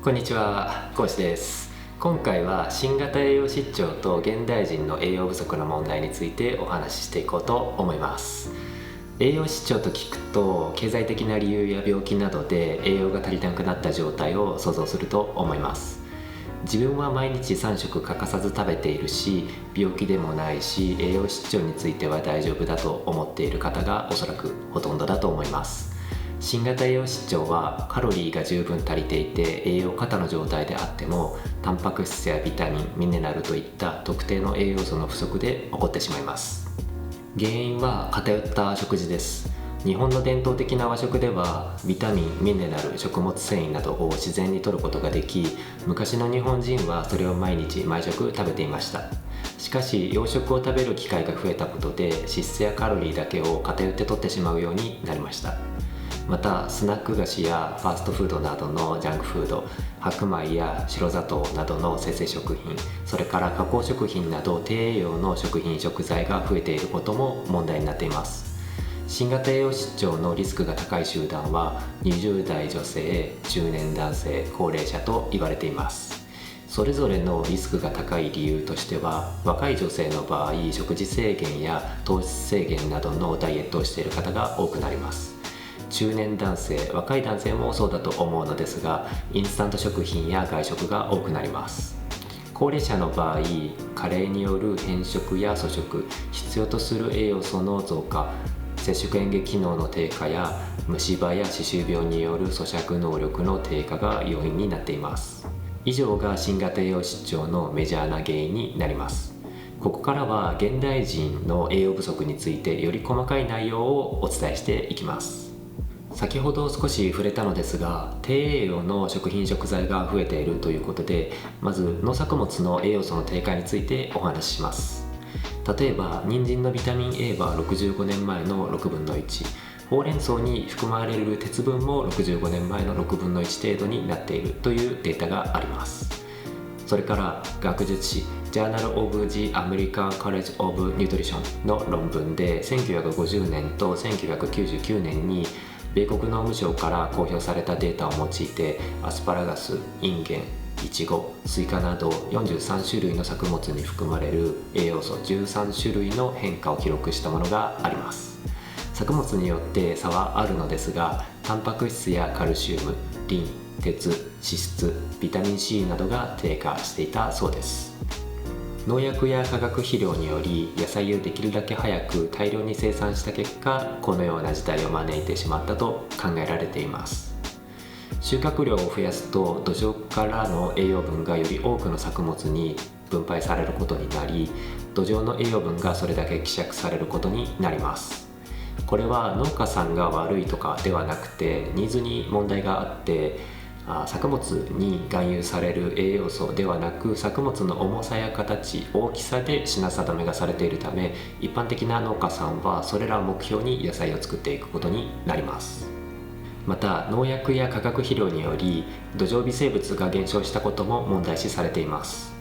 こんにちは、講師です。今回は新型栄養失調と現代人の栄養不足の問題についてお話ししていこうと思います。栄養失調と聞くと経済的な理由や病気などで栄養が足りなくなった状態を想像すると思います。自分は毎日3食欠かさず食べているし、病気でもないし、栄養失調については大丈夫だと思っている方がおそらくほとんどだと思います。新型栄養失調はカロリーが十分足りていて栄養過多の状態であっても、タンパク質やビタミン、ミネラルといった特定の栄養素の不足で起こってしまいます。原因は偏った食事です。日本の伝統的な和食ではビタミン、ミネラル、食物繊維などを自然に摂ることができ、昔の日本人はそれを毎日毎食食べていました。しかし洋食を食べる機会が増えたことで脂質やカロリーだけを偏って摂ってしまうようになりました。またスナック菓子やファーストフードなどのジャンクフード、白米や白砂糖などの生鮮食品、それから加工食品など低栄養の食品食材が増えていることも問題になっています。新型栄養失調のリスクが高い集団は20代女性、中年男性、高齢者と言われています。それぞれのリスクが高い理由としては、若い女性の場合食事制限や糖質制限などのダイエットをしている方が多くなります。中年男性、若い男性もそうだと思うのですが、インスタント食品や外食が多くなります。高齢者の場合、加齢による変色や粗食、必要とする栄養素の増加、摂食嚥下機能の低下や虫歯や歯周病による咀嚼能力の低下が要因になっています。以上が新型栄養失調のメジャーな原因になります。ここからは現代人の栄養不足についてより細かい内容をお伝えしていきます。先ほど少し触れたのですが、低栄養の食品食材が増えているということで、まず農作物の栄養素の低下についてお話しします。例えば人参のビタミン A は65年前の6分の1、ほうれん草に含まれる鉄分も65年前の6分の1程度になっているというデータがあります。それから学術誌 Journal of the American College of Nutrition の論文で1950年と1999年に米国農務省から公表されたデータを用いて、アスパラガス、インゲン、イチゴ、スイカなど43種類の作物に含まれる栄養素13種類の変化を記録したものがあります。作物によって差はあるのですが、タンパク質やカルシウム、リン、鉄、脂質、ビタミン C などが低下していたそうです。農薬や化学肥料により野菜をできるだけ早く大量に生産した結果、このような事態を招いてしまったと考えられています。収穫量を増やすと土壌からの栄養分がより多くの作物に分配されることになり、土壌の栄養分がそれだけ希釈されることになります。これは農家さんが悪いとかではなくて、ニーズに問題があって、作物に含有される栄養素ではなく、作物の重さや形、大きさで品定めがされているため、一般的な農家さんはそれらを目標に野菜を作っていくことになります。また農薬や化学肥料により土壌微生物が減少したことも問題視されています。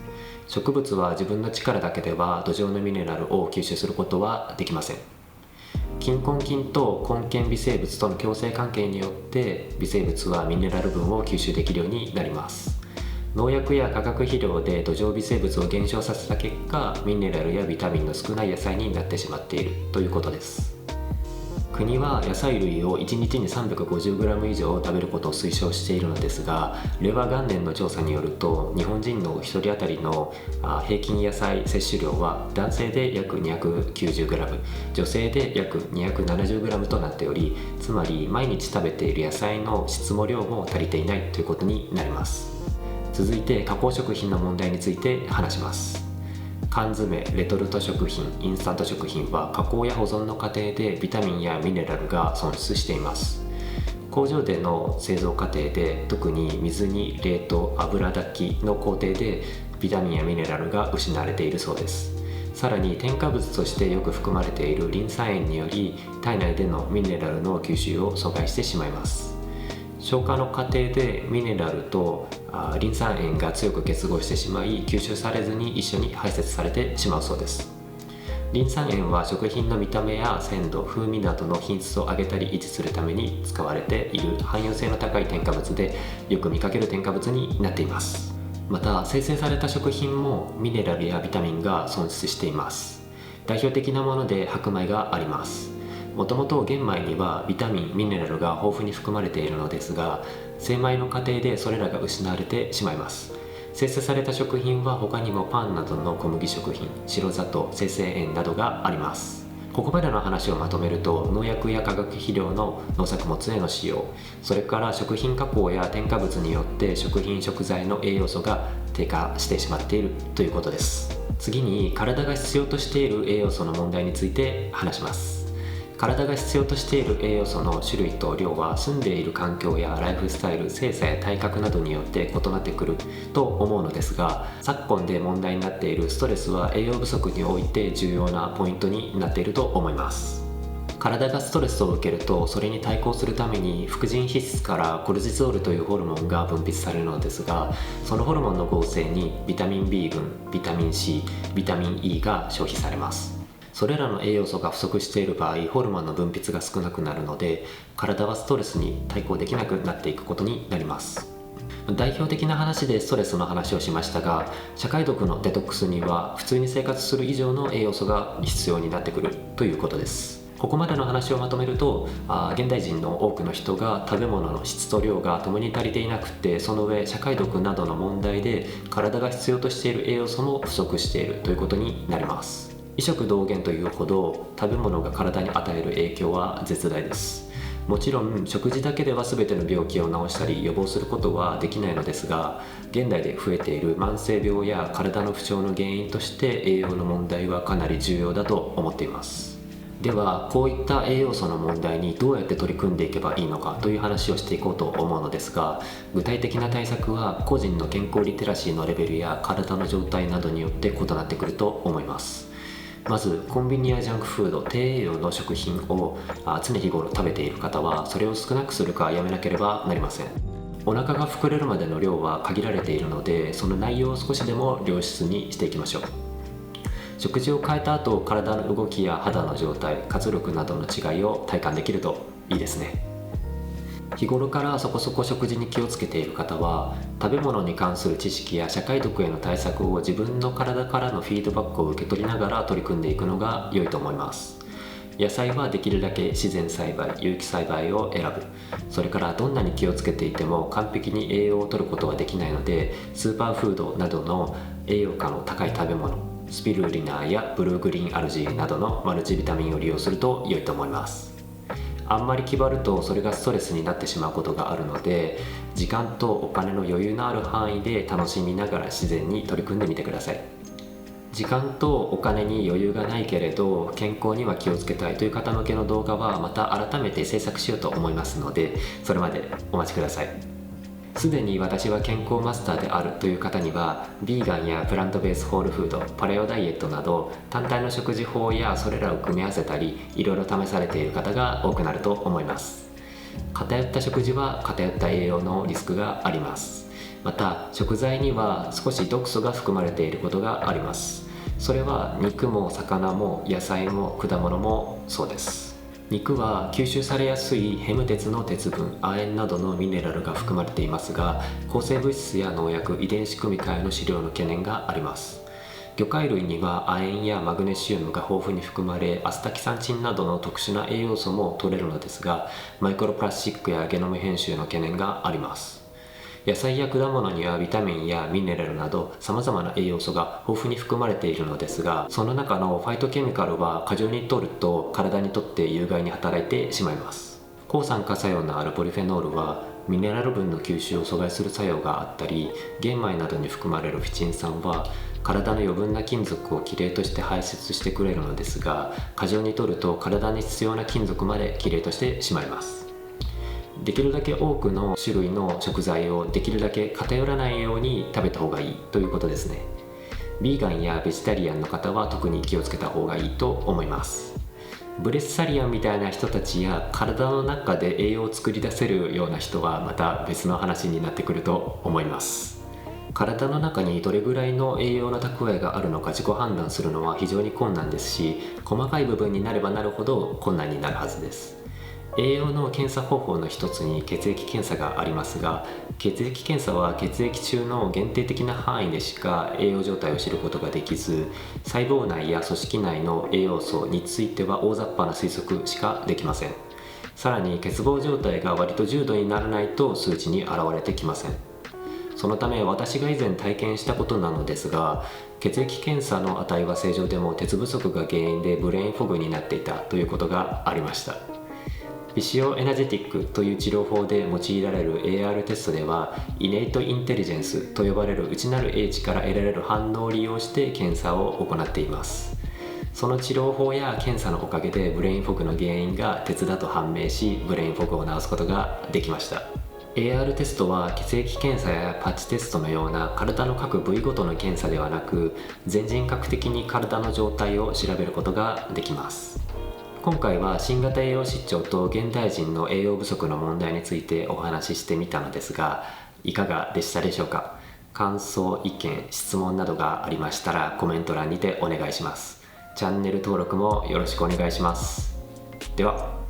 植物は自分の力だけでは土壌のミネラルを吸収することはできません。菌根菌と根菌微生物との共生関係によって微生物はミネラル分を吸収できるようになります。農薬や化学肥料で土壌微生物を減少させた結果、ミネラルやビタミンの少ない野菜になってしまっているということです。国は野菜類を1日に 350g 以上食べることを推奨しているのですが、令和元年の調査によると日本人の1人当たりの平均野菜摂取量は男性で約 290g、 女性で約 270g となっており、つまり毎日食べている野菜の質も量も足りていないということになります。続いて加工食品の問題について話します。缶詰、レトルト食品、インスタント食品は加工や保存の過程でビタミンやミネラルが損失しています。工場での製造過程で、特に水に冷凍、油炊きの工程でビタミンやミネラルが失われているそうです。さらに添加物としてよく含まれているリン酸塩により体内でのミネラルの吸収を阻害してしまいます。消化の過程でミネラルとリン酸塩が強く結合してしまい、吸収されずに一緒に排泄されてしまうそうです。リン酸塩は食品の見た目や鮮度、風味などの品質を上げたり維持するために使われている汎用性の高い添加物で、よく見かける添加物になっています。また生成された食品もミネラルやビタミンが損失しています。代表的なもので白米があります。もともと玄米にはビタミン、ミネラルが豊富に含まれているのですが、精米の過程でそれらが失われてしまいます。生成された食品は他にもパンなどの小麦食品、白砂糖、精製塩などがあります。ここまでの話をまとめると、農薬や化学肥料の農作物への使用、それから食品加工や添加物によって食品食材の栄養素が低下してしまっているということです。次に体が必要としている栄養素の問題について話します。体が必要としている栄養素の種類と量は住んでいる環境やライフスタイル、性差や体格などによって異なってくると思うのですが、昨今で問題になっているストレスは栄養不足において重要なポイントになっていると思います。体がストレスを受けると、それに対抗するために副腎皮質からコルチゾールというホルモンが分泌されるのですが、そのホルモンの合成にビタミン B 群、ビタミン C、ビタミン E が消費されます。それらの栄養素が不足している場合、ホルモンの分泌が少なくなるので、体はストレスに対抗できなくなっていくことになります。代表的な話でストレスの話をしましたが、社会毒のデトックスには普通に生活する以上の栄養素が必要になってくるということです。ここまでの話をまとめると、現代人の多くの人が食べ物の質と量が共に足りていなくて、その上社会毒などの問題で体が必要としている栄養素も不足しているということになります。医食同源というほど食べ物が体に与える影響は絶大です。もちろん食事だけでは全ての病気を治したり予防することはできないのですが、現代で増えている慢性病や体の不調の原因として栄養の問題はかなり重要だと思っています。ではこういった栄養素の問題にどうやって取り組んでいけばいいのかという話をしていこうと思うのですが、具体的な対策は個人の健康リテラシーのレベルや体の状態などによって異なってくると思います。まずコンビニやジャンクフード、低栄養の食品を常日頃食べている方は、それを少なくするかやめなければなりません。お腹が膨れるまでの量は限られているので、その内容を少しでも良質にしていきましょう。食事を変えた後、体の動きや肌の状態、活力などの違いを体感できるといいですね。日頃からそこそこ食事に気をつけている方は、食べ物に関する知識や社会毒への対策を自分の体からのフィードバックを受け取りながら取り組んでいくのが良いと思います。野菜はできるだけ自然栽培、有機栽培を選ぶ。それからどんなに気をつけていても完璧に栄養を取ることはできないので、スーパーフードなどの栄養価の高い食べ物、スピルリナやブルーグリーンアルジーなどのマルチビタミンを利用すると良いと思います。あんまり気張るとそれがストレスになってしまうことがあるので、時間とお金の余裕のある範囲で楽しみながら自然に取り組んでみてください。時間とお金に余裕がないけれど健康には気をつけたいという方向けの動画はまた改めて制作しようと思いますので、それまでお待ちください。すでに私は健康マスターであるという方には、ビーガンやプラントベースホールフード、パレオダイエットなど単体の食事法やそれらを組み合わせたり、いろいろ試されている方が多くなると思います。偏った食事は偏った栄養のリスクがあります。また食材には少し毒素が含まれていることがあります。それは肉も魚も野菜も果物もそうです。肉は吸収されやすいヘム鉄の鉄分、亜鉛などのミネラルが含まれていますが、抗生物質や農薬、遺伝子組み換えの飼料の懸念があります。魚介類には亜鉛やマグネシウムが豊富に含まれ、アスタキサンチンなどの特殊な栄養素も取れるのですが、マイクロプラスチックやゲノム編集の懸念があります。野菜や果物にはビタミンやミネラルなど様々な栄養素が豊富に含まれているのですが、その中のファイトケミカルは過剰に摂ると体にとって有害に働いてしまいます。抗酸化作用のあるポリフェノールはミネラル分の吸収を阻害する作用があったり、玄米などに含まれるフィチン酸は体の余分な金属をキレイとして排出してくれるのですが、過剰に摂ると体に必要な金属までキレイとしてしまいます。できるだけ多くの種類の食材をできるだけ偏らないように食べた方がいいということですね。ビーガンやベジタリアンの方は特に気をつけた方がいいと思います。ブレッサリアンみたいな人たちや体の中で栄養を作り出せるような人はまた別の話になってくると思います。体の中にどれぐらいの栄養の蓄えがあるのか自己判断するのは非常に困難ですし、細かい部分になればなるほど困難になるはずです。栄養の検査方法の一つに血液検査がありますが、血液検査は血液中の限定的な範囲でしか栄養状態を知ることができず、細胞内や組織内の栄養素については大雑把な推測しかできません。さらに欠乏状態が割と重度にならないと数値に現れてきません。そのため私が以前体験したことなのですが、血液検査の値は正常でも鉄不足が原因でブレインフォグになっていたということがありました。フィシオエナジェティックという治療法で用いられる AR テストでは、イネイトインテリジェンスと呼ばれる内なる英知から得られる反応を利用して検査を行っています。その治療法や検査のおかげでブレインフォグの原因が鉄だと判明し、ブレインフォグを治すことができました。AR テストは血液検査やパッチテストのような体の各部位ごとの検査ではなく、全人格的に体の状態を調べることができます。今回は新型栄養失調と現代人の栄養不足の問題についてお話ししてみたのですが、いかがでしたでしょうか。感想、意見、質問などがありましたらコメント欄にてお願いします。チャンネル登録もよろしくお願いします。では。